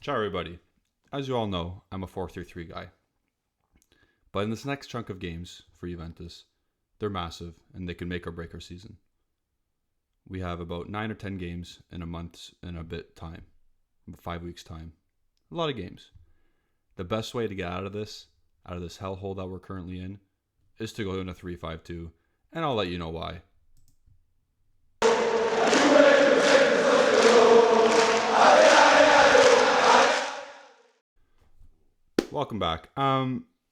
Ciao, everybody. As you all know, I'm a 4-3-3 guy. But in this next chunk of games for Juventus, they're massive and they can make or break our season. We have about 9 or 10 games in a month and a bit time, 5 weeks time. A lot of games. The best way to get out of this hellhole that we're currently in, is to go in a 3-5-2, and I'll let you know why. Welcome back.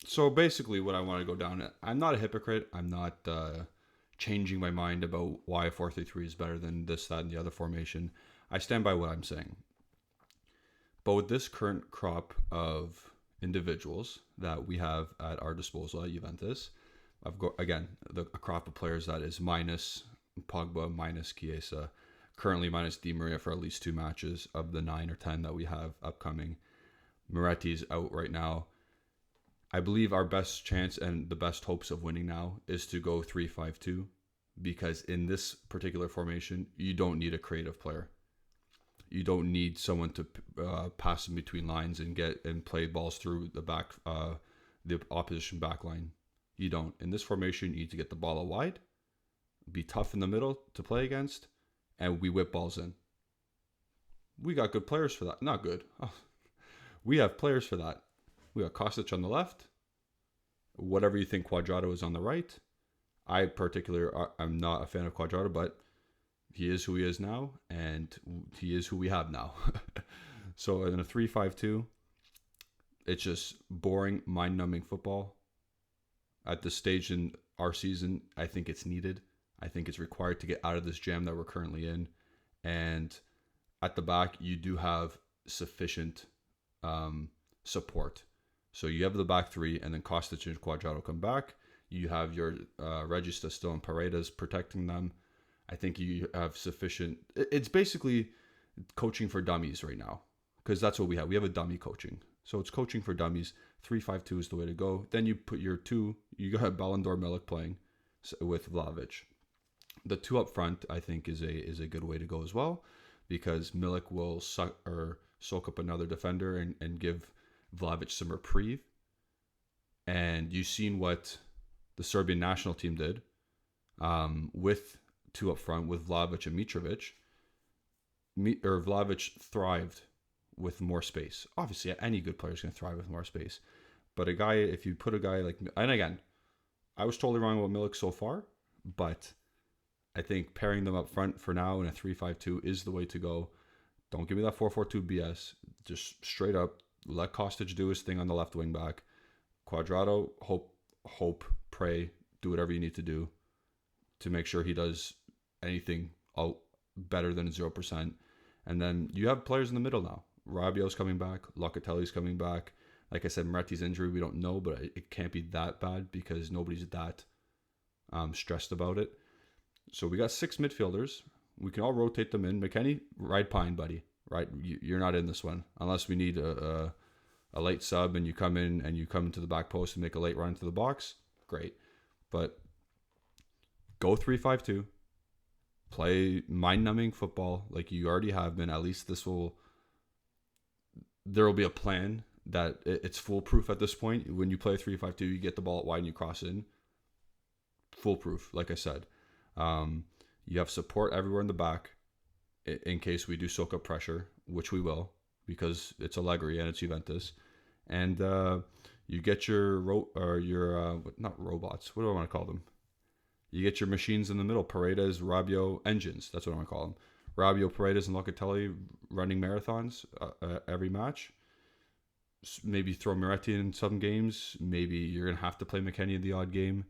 So basically what I want to go down, I'm not a hypocrite. I'm not changing my mind about why a 4-3-3 is better than this, that, and the other formation. I stand by what I'm saying. But with this current crop of individuals that we have at our disposal at Juventus, I've got, again, a crop of players that is minus Pogba, minus Chiesa, currently minus Di Maria for at least 2 matches of the 9 or 10 that we have upcoming. Moretti's out right now. I believe our best chance and the best hopes of winning now is to go 3-5-2, because in this particular formation, you don't need a creative player. You don't need someone to pass in between lines and play balls through the opposition back line. You don't. In this formation, you need to get the ball out wide, be tough in the middle to play against, and we whip balls in. We got good players for that. Not good. We have players for that. We got Kostic on the left. Whatever you think, Cuadrado is on the right. I'm not a fan of Cuadrado, but he is who he is now, and he is who we have now. So in a 3-5-2, it's just boring, mind-numbing football. At this stage in our season, I think it's needed. I think it's required to get out of this jam that we're currently in. And at the back, you do have sufficient support. So you have the back three, and then Kostic and Cuadrado come back. You have your Regista still and Paredes protecting them. I think you have sufficient. It's basically coaching for dummies right now, because that's what we have. We have a dummy coaching. So it's coaching for dummies. 3-5-2 is the way to go. Then you put your two. You got Ballon d'Or Milik playing with Vlahovic. The 2 up front, I think, is a good way to go as well, because Milik will soak up another defender and give Vlahovic some reprieve. And you've seen what the Serbian national team did with 2 up front with Vlahovic and Mitrovic. Vlahovic thrived with more space. Obviously, any good player is going to thrive with more space. But if you put a guy like, and again, I was totally wrong about Milik so far, but I think pairing them up front for now in a 3-5-2 is the way to go. Don't give me that 4-4-2 BS. Just straight up, let Kostic do his thing on the left wing back. Cuadrado, hope, pray, do whatever you need to do to make sure he does anything better than 0%. And then you have players in the middle now. Rabiot's coming back. Locatelli's coming back. Like I said, Moretti's injury, we don't know, but it can't be that bad because nobody's that stressed about it. So we got 6 midfielders. We can all rotate them in. McKennie, ride pine, buddy. Right? You're not in this one. Unless we need a late sub and you come into the back post and make a late run to the box. Great. But go 3-5-2. Play mind-numbing football like you already have been. At least there will be a plan that it's foolproof at this point. When you play 3-5-2, you get the ball out wide and you cross in. Foolproof, like I said. You have support everywhere in the back in case we do soak up pressure, which we will, because it's Allegri and it's Juventus. And you get not robots. What do I want to call them? You get your machines in the middle. Paredes, Rabiot, engines. That's what I want to call them. Rabiot, Paredes, and Locatelli running marathons every match. Maybe throw Moretti in some games. Maybe you're going to have to play McKennie in the odd game.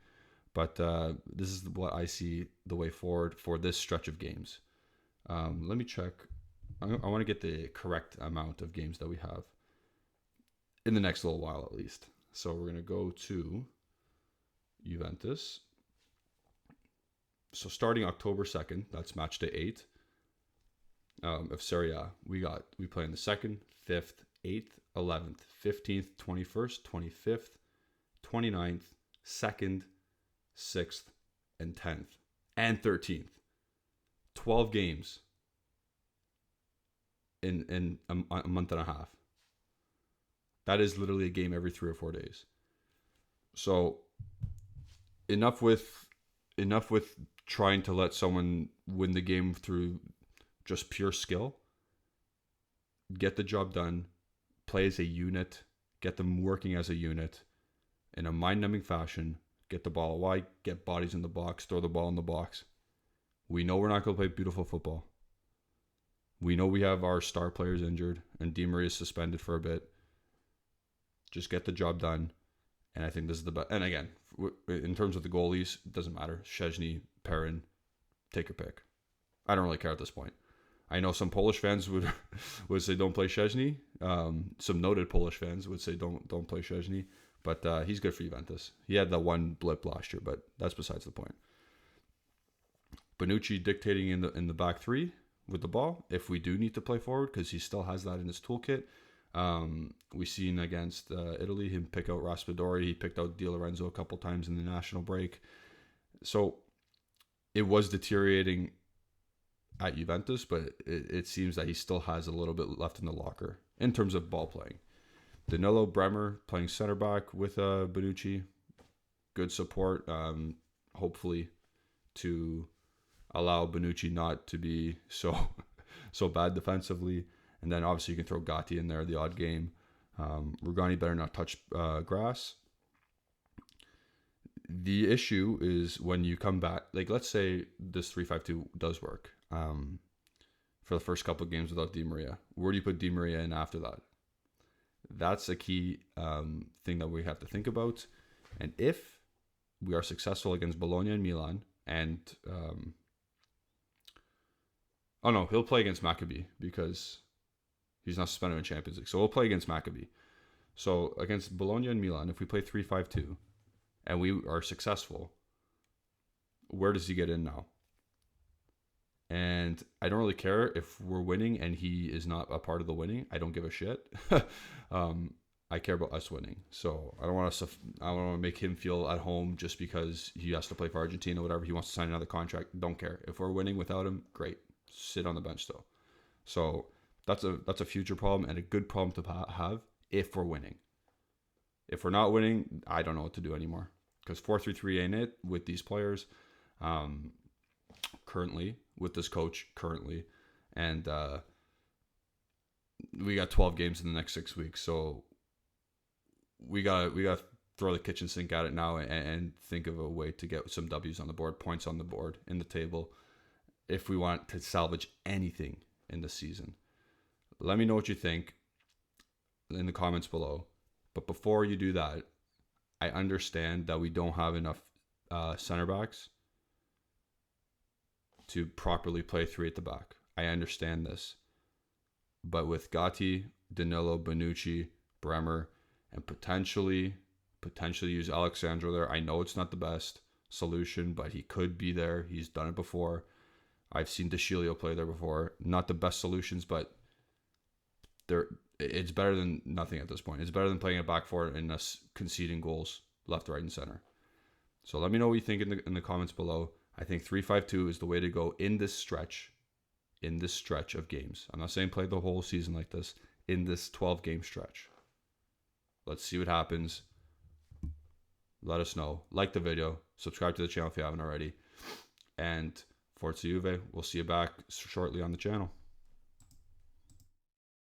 But this is what I see the way forward for this stretch of games. Let me check. I want to get the correct amount of games that we have in the next little while, at least. So we're going to go to Juventus. So starting October 2nd, that's match day 8 of Serie A. We play on the 2nd, 5th, 8th, 11th, 15th, 21st, 25th, 29th, 2nd, 6th, and 10th, and 13th. 12 games in a month and a half. That is literally a game every 3 or 4 days. So enough with trying to let someone win the game through just pure skill. Get the job done. Play as a unit. Get them working as a unit in a mind-numbing fashion. Get the ball wide. Get bodies in the box. Throw the ball in the box. We know we're not going to play beautiful football. We know we have our star players injured and Di Maria is suspended for a bit. Just get the job done. And I think this is the best. And again, in terms of the goalies, it doesn't matter. Szczęsny, Perrin, take your pick. I don't really care at this point. I know some Polish fans would say don't play Szczęsny. Some noted Polish fans would say don't play Szczęsny. But he's good for Juventus. He had that one blip last year, but that's besides the point. Bonucci dictating in the back three with the ball if we do need to play forward, because he still has that in his toolkit. We seen against Italy him pick out Raspadori. He picked out Di Lorenzo a couple times in the national break. So it was deteriorating at Juventus, but it seems that he still has a little bit left in the locker in terms of ball playing. Danilo, Bremer playing center back with Bonucci. Good support, hopefully, to allow Bonucci not to be so bad defensively. And then obviously you can throw Gatti in there, the odd game. Rugani better not touch grass. The issue is when you come back, like let's say this 3-5-2 does work for the first couple of games without Di Maria. Where do you put Di Maria in after that? That's a key thing that we have to think about. And if we are successful against Bologna and Milan, and he'll play against Maccabi because he's not suspended in Champions League. So we'll play against Maccabi. So against Bologna and Milan, if we play 3-5-2 and we are successful, where does he get in now? And I don't really care if we're winning and he is not a part of the winning. I don't give a shit. I care about us winning. So I don't want to make him feel at home just because he has to play for Argentina, whatever. He wants to sign another contract. Don't care. If we're winning without him, great. Sit on the bench still. So that's a future problem and a good problem to have if we're winning. If we're not winning, I don't know what to do anymore, because 4-3-3 ain't it with these players currently, with this coach currently, and we got 12 games in the next 6 weeks, so we got throw the kitchen sink at it now and think of a way to get some W's on the board, points on the board, in the table, if we want to salvage anything in the season. Let me know what you think in the comments below. But before you do that, I understand that we don't have enough center backs to properly play three at the back. I understand this. But with Gatti, Danilo, Bonucci, Bremer, and potentially use Alexandro there. I know it's not the best solution, but he could be there. He's done it before. I've seen DeScilio play there before. Not the best solutions, but it's better than nothing at this point. It's better than playing a back four and us conceding goals left, right, and center. So let me know what you think in the comments below. I think 3-5-2 is the way to go in this stretch of games. I'm not saying play the whole season like this. In this 12-game stretch. Let's see what happens. Let us know. Like the video. Subscribe to the channel if you haven't already. And Forza Juve, we'll see you back shortly on the channel.